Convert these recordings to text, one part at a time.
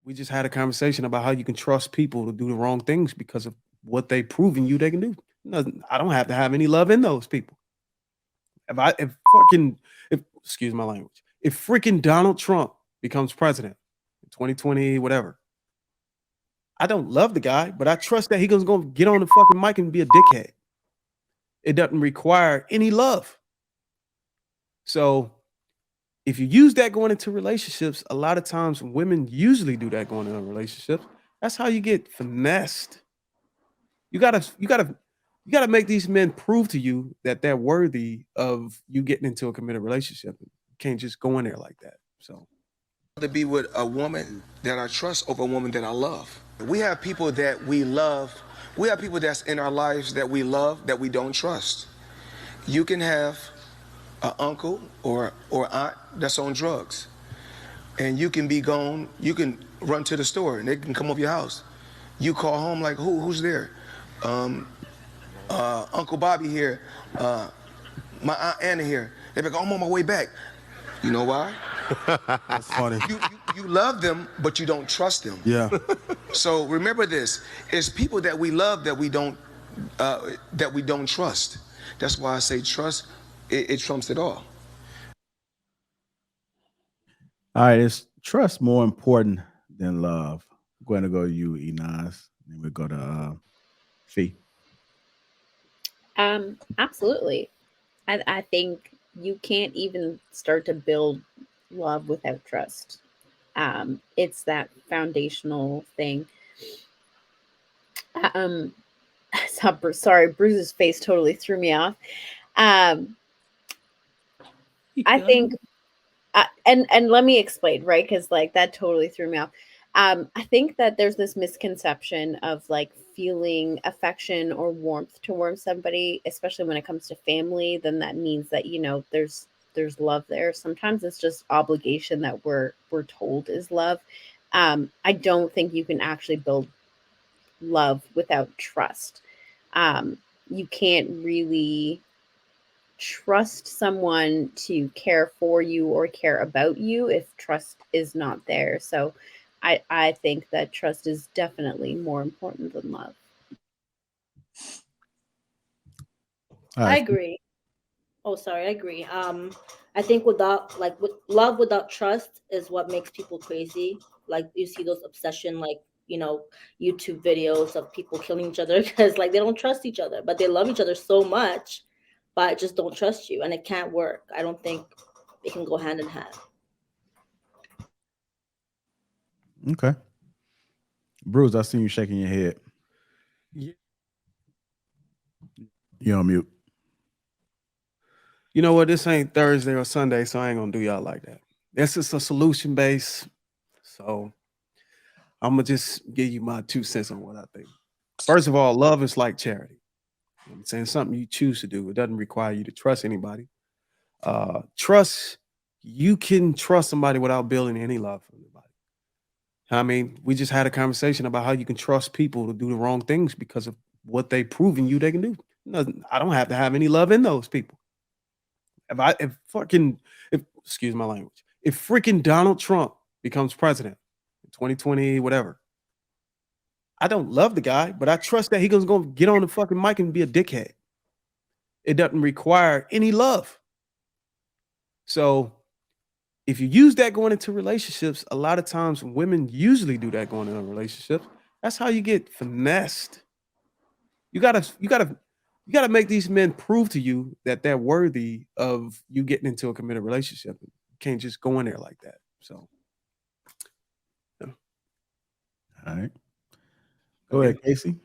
we just had a conversation about how you can trust people to do the wrong things because of what they proven you they can do. I don't have to have any love in those people. If excuse my language, if freaking Donald Trump becomes president in 2020, whatever, I don't love the guy, but I trust that he's gonna get on the fucking mic and be a dickhead. It doesn't require any love. So if you use that going into relationships, a lot of times women usually do that going into relationships. That's how you get finessed. You gotta make these men prove to you that they're worthy of you getting into a committed relationship. You can't just go in there like that. So To be with a woman that I trust over a woman that I love. We have people that we love. We have people that's in our lives that we love that we don't trust. You can have an uncle or aunt that's on drugs, and you can be gone. You can run to the store and they can come over your house. You call home like, who's there? Uncle Bobby here. My aunt Anna here. They be like, I'm on my way back. You know why? that's funny. You love them, but you don't trust them. Yeah. So remember this: it's people that we love that we don't trust. That's why I say trust. It trumps it all. All right, is trust more important than love? I'm going to go to you, Enos. Then we go to Fee. Absolutely. I think you can't even start to build love without trust. It's that foundational thing. Um, sorry, Bruce's face totally threw me off. Um, I think, and let me explain, right? Because like that totally threw me off. I think that there's this misconception of like feeling affection or warmth towards somebody, especially when it comes to family. Then that means that there's love there. Sometimes it's just obligation that we're told is love. I don't think you can actually build love without trust. Um, you can't really trust someone to care for you or care about you if trust is not there. So I think that trust is definitely more important than love. All I right. agree. Oh, sorry, I agree. I think without with love without trust is what makes people crazy. Like you see those obsession, YouTube videos of people killing each other because like they don't trust each other, but they love each other so much, but just don't trust you, and it can't work. I don't think it can go hand in hand. Okay. Bruce, I seen you shaking your head. Yeah. You're on mute. You know what? This ain't Thursday or Sunday, so I ain't gonna do y'all like that. This is a solution base. So I'm gonna just give you my 2 cents on what I think. First of all, love is like charity. You know what I'm saying, something you choose to do. It doesn't require you to trust anybody. Trust, you can trust somebody without building any love for anybody. I mean, we just had a conversation about how you can trust people to do the wrong things because of what they proven you they can do. I don't have to have any love in those people. If excuse my language, if freaking Donald Trump becomes president in 2020, whatever, I don't love the guy, but I trust that he's gonna get on the fucking mic and be a dickhead. It doesn't require any love. So if you use that going into relationships, a lot of times women usually do that going into relationships. That's how you get finessed. You gotta make these men prove to you that they're worthy of you getting into a committed relationship. You can't just go in there like that. So yeah. All right. Go ahead, Casey.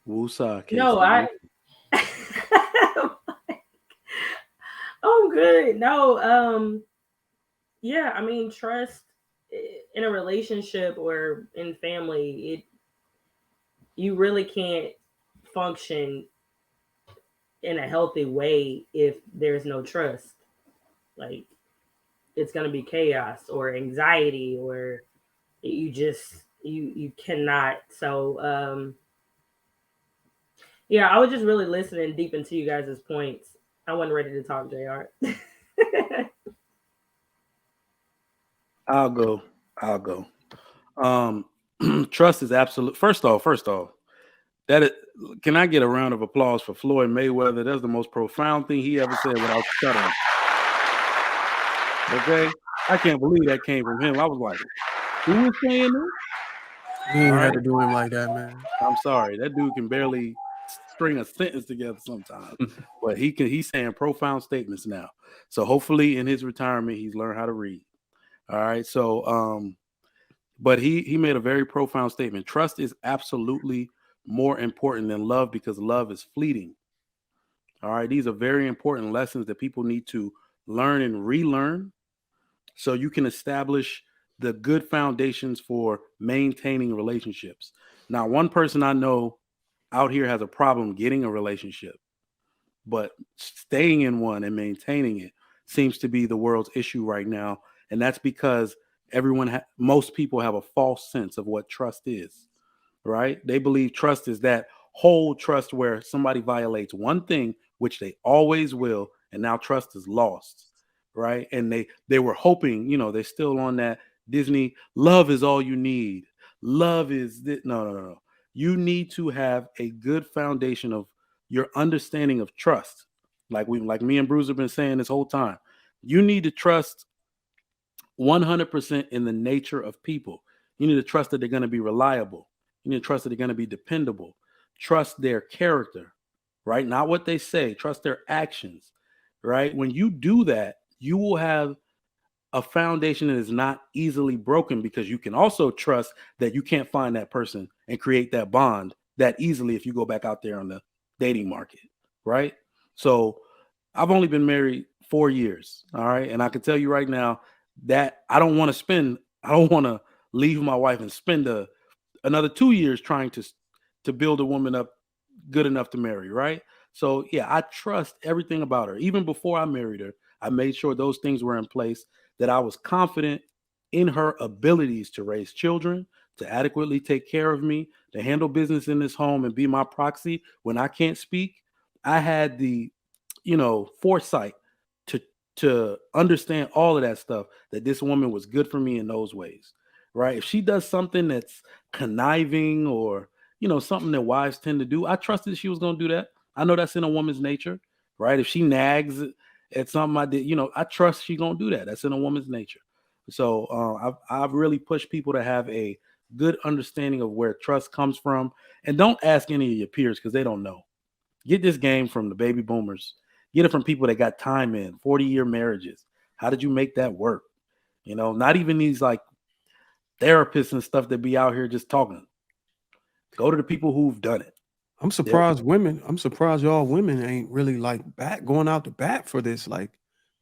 Woosah, Casey. No, I'm good. No, yeah, I mean, trust in a relationship or in family, you really can't function in a healthy way if there's no trust. Like it's gonna be chaos or anxiety or you cannot. So yeah, I was just really listening deep into you guys' points. I wasn't ready to talk, JR. I'll go. Trust is absolute. First off, that is, can I get a round of applause for Floyd Mayweather? That's the most profound thing he ever said without stuttering. Okay, I can't believe that came from him. I was like, who is saying this? You ain't All had right. to do him like that, man. I'm sorry, that dude can barely string a sentence together sometimes, but he can. He's saying profound statements now. So hopefully, in his retirement, he's learned how to read. All right. So, but he made a very profound statement. Trust is absolutely more important than love because love is fleeting. All right. These are very important lessons that people need to learn and relearn so you can establish the good foundations for maintaining relationships. Now, one person I know out here has a problem getting a relationship, but staying in one and maintaining it seems to be the world's issue right now. And that's because most people have a false sense of what trust is, right? They believe trust is that whole trust where somebody violates one thing, which they always will, and now trust is lost, right? And they were hoping, they're still on that Disney, love is all you need. Love is no. You need to have a good foundation of your understanding of trust. Like me and Bruce have been saying this whole time. You need to trust 100% in the nature of people. You need to trust that they're going to be reliable. You need to trust that they're going to be dependable. Trust their character, right? Not what they say. Trust their actions, right? When you do that, you will have a foundation that is not easily broken because you can also trust that you can't find that person and create that bond that easily if you go back out there on the dating market, right? So I've only been married 4 years, all right? And I can tell you right now that I don't want to leave my wife and spend another 2 years trying to build a woman up good enough to marry, right? So yeah, I trust everything about her. Even before I married her, I made sure those things were in place, that I was confident in her abilities to raise children, to adequately take care of me, to handle business in this home and be my proxy when I can't speak. I had the, foresight to understand all of that stuff, that this woman was good for me in those ways, right? If she does something that's conniving or, something that wives tend to do, I trusted she was going to do that. I know that's in a woman's nature, right? If she nags at something I did, I trust she's going to do that. That's in a woman's nature. So I've really pushed people to have a good understanding of where trust comes from. And don't ask any of your peers because they don't know. Get this game from the baby boomers. Get it from people that got time in, 40-year marriages. How did you make that work? Not even these like therapists and stuff that be out here just talking. Go to the people who've done it. I'm surprised y'all women ain't really like going out to bat for this, like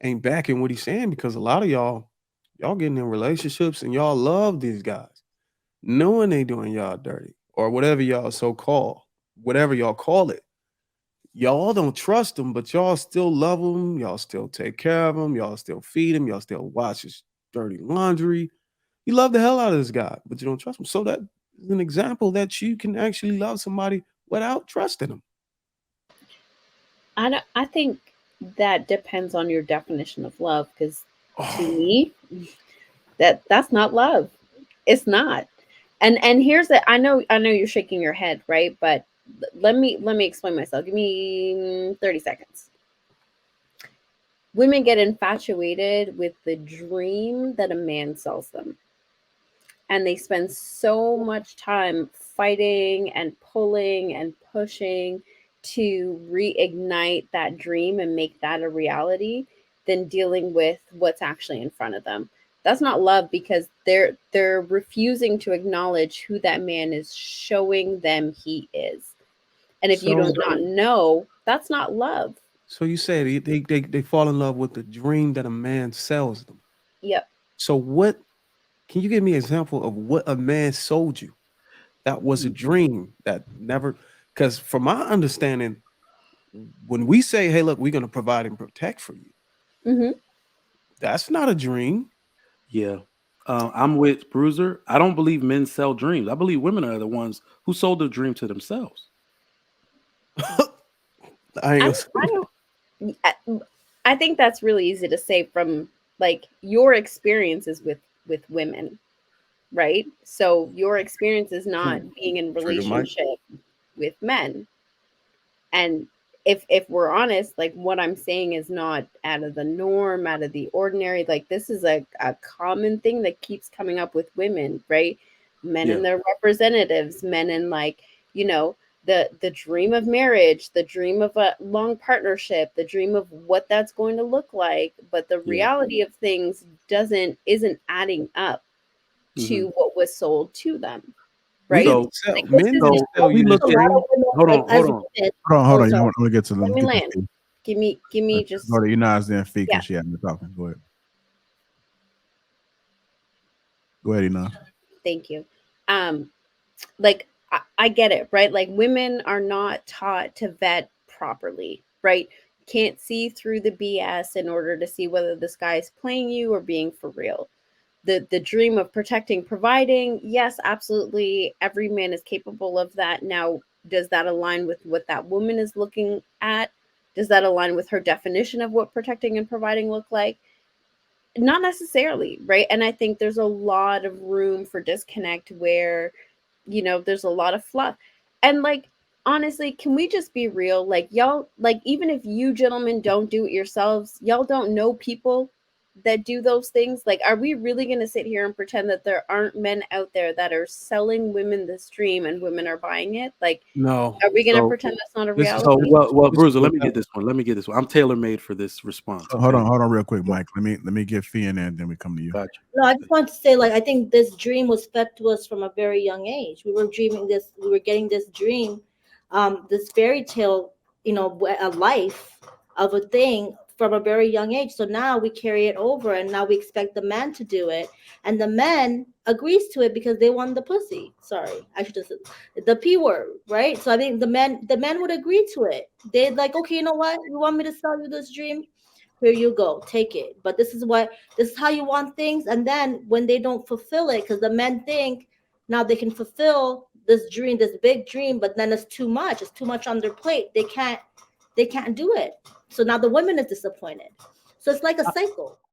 ain't backing what he's saying, because a lot of y'all getting in relationships and y'all love these guys, knowing they doing y'all dirty or whatever y'all whatever y'all call it. Y'all don't trust them, but y'all still love them. Y'all still take care of them. Y'all still feed him. Y'all still wash his dirty laundry. You love the hell out of this guy, but you don't trust him. So that is an example that you can actually love somebody without trusting them. I think that depends on your definition of love, because to me, that's not love. It's not. And here's the I know you're shaking your head, right? But let me explain myself. Give me 30 seconds. Women get infatuated with the dream that a man sells them. And they spend so much time fighting and pulling and pushing to reignite that dream and make that a reality than dealing with what's actually in front of them. That's not love, because they're refusing to acknowledge who that man is showing them he is. And if you do not know, that's not love. So you say they fall in love with the dream that a man sells them. Yep. So can you give me an example of what a man sold you that was a dream that never? Because from my understanding, when we say, hey, look, we're going to provide and protect for you, that's not a dream. Yeah. I'm with Bruiser. I don't believe men sell dreams. I believe women are the ones who sold the dream to themselves. I think that's really easy to say from like your experiences with with women, right? So your experience is not being in Trigger Mike. relationship with men. And if we're honest, like what I'm saying is not out of the norm, out of the ordinary. Like this is a common thing that keeps coming up with women, right? Men Yeah. and their representatives, men and like, you know, the dream of marriage, the dream of a long partnership, the dream of what that's going to look like, but the Yeah. reality of things isn't adding up to what was sold to them, right? So- Like, Men this don't is tell we you look this at- dream. Hold on, as hold on. women- Hold on. Oh, You sorry. want to get to them? Let me Get to land. Fee. Give me just Go to Enos then Fee because Yeah. she hadn't been talking. Go ahead. Go ahead, Enos. thank you. Like I get it, right? Like women are not taught to vet properly, right? Can't see through the BS in order to see whether this guy is playing you or being for real. The dream of protecting, providing, yes, absolutely. Every man is capable of that. Now, does that align with what that woman is looking at? Does that align with her definition of what protecting and providing look like? Not necessarily, right? And I think there's a lot of room for disconnect where, you know, there's a lot of fluff. And like, honestly, can we just be real? Like, y'all, like, even if you gentlemen don't do it yourselves, y'all don't know people that do those things. Like, are we really going to sit here and pretend that there aren't men out there that are selling women this dream and women are buying it? Like, No. are we going to So- pretend that's not a this is- reality? So well, This Bruiser, is let me what get this one. Let me get this one. I'm tailor made for this response. Hold okay? on, real quick, Mike. Let me get Fee in there, and then we come to you. Gotcha. No, I just want to say, like, I think this dream was fed to us from a very young age. We were dreaming this, we were getting this dream, this fairy tale, you know, a life of a thing from a very young age. So now we carry it over, and now we expect the man to do it, and the man agrees to it because they want the pussy. Sorry, I should have said the P word, right? So I think the men would agree to it. They'd like, okay, you know what? You want me to sell you this dream? Here you go, take it. But this is how you want things. And then when they don't fulfill it, because the men think now they can fulfill this dream, this big dream, but then it's too much. It's too much on their plate. They can't do it. So now the woman is disappointed. So it's like a cycle.